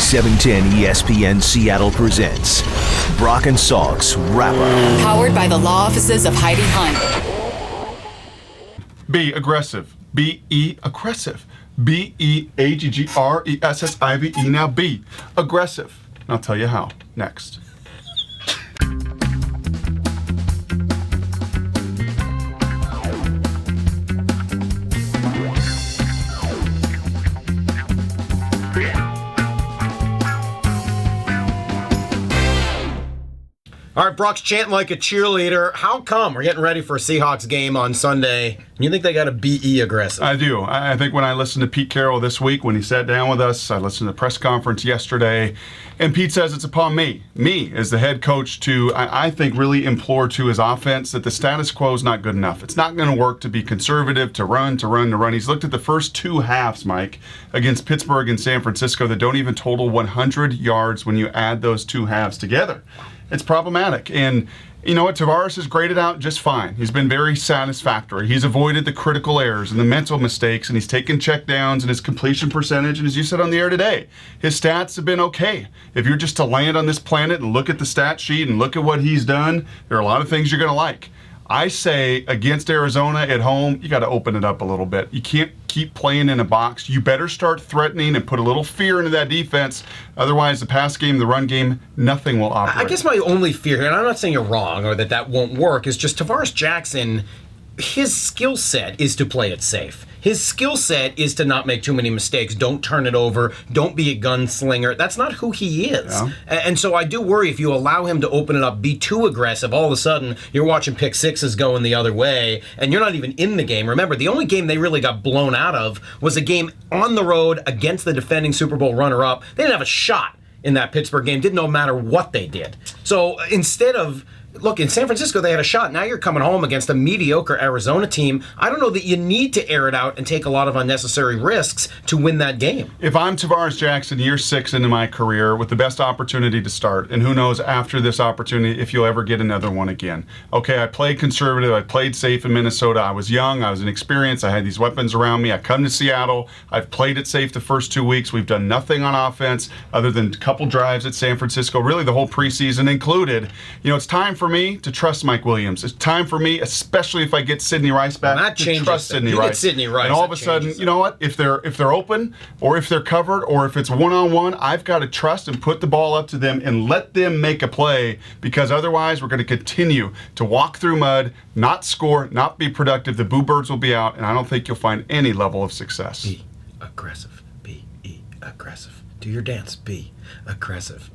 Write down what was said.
710 ESPN Seattle presents Brock and Salk's Wrap-Up. Powered by the law offices of Heidi Hunt. Be aggressive. B-E aggressive. B-E-A-G-G-R-E-S-S-I-V-E. Now be aggressive. And I'll tell you how next. All right, Brock's chanting like a cheerleader. How come? We're getting ready for a Seahawks game on Sunday. You think they got to be aggressive? I do. I think when I listened to Pete Carroll this week, when he sat down with us, I listened to the press conference yesterday, and Pete says it's upon me as the head coach to, I think, really implore to his offense that the status quo is not good enough. It's not going to work to be conservative, to run. He's looked at the first two halves, Mike, against Pittsburgh and San Francisco that don't even total 100 yards when you add those two halves together. It's problematic. And you know what? Tarvaris has graded out just fine. He's been very satisfactory. He's avoided the critical errors and the mental mistakes, and he's taken checkdowns and his completion percentage. And as you said on the air today, his stats have been okay. If you're just to land on this planet and look at the stat sheet and look at what he's done, there are a lot of things you're going to like. I say against Arizona at home, you got to open it up a little bit. You can't keep playing in a box. You better start threatening and put a little fear into that defense. Otherwise, the pass game, the run game, nothing will operate. I guess my only fear, and I'm not saying you're wrong or that won't work, is just Tarvaris Jackson, his skill set is to play it safe. His skill set is to not make too many mistakes. Don't turn it over. Don't be a gunslinger. That's not who he is. Yeah. And so I do worry if you allow him to open it up, be too aggressive, all of a sudden you're watching pick sixes going the other way, and you're not even in the game. Remember, the only game they really got blown out of was a game on the road against the defending Super Bowl runner-up. They didn't have a shot in that Pittsburgh game. Didn't no matter what they did. So instead of... Look, in San Francisco, they had a shot. Now you're coming home against a mediocre Arizona team. I don't know that you need to air it out and take a lot of unnecessary risks to win that game. If I'm Tarvaris Jackson, year 6 into my career, with the best opportunity to start, and who knows after this opportunity if you'll ever get another one again. Okay, I played conservative. I played safe in Minnesota. I was young. I was inexperienced. I had these weapons around me. I come to Seattle. I've played it safe the first 2 weeks. We've done nothing on offense other than a couple drives at San Francisco, really the whole preseason included. You know, it's time for me to trust Mike Williams. It's time for me, especially if I get Sidney Rice back, to trust Sidney Rice. Sidney Rice. And all of a sudden, you know what? If they're open, or if they're covered, or if it's one-on-one, I've got to trust and put the ball up to them and let them make a play, because otherwise we're going to continue to walk through mud, not score, not be productive. The Boo Birds will be out, and I don't think you'll find any level of success. Be aggressive. Be aggressive. Do your dance. Be aggressive.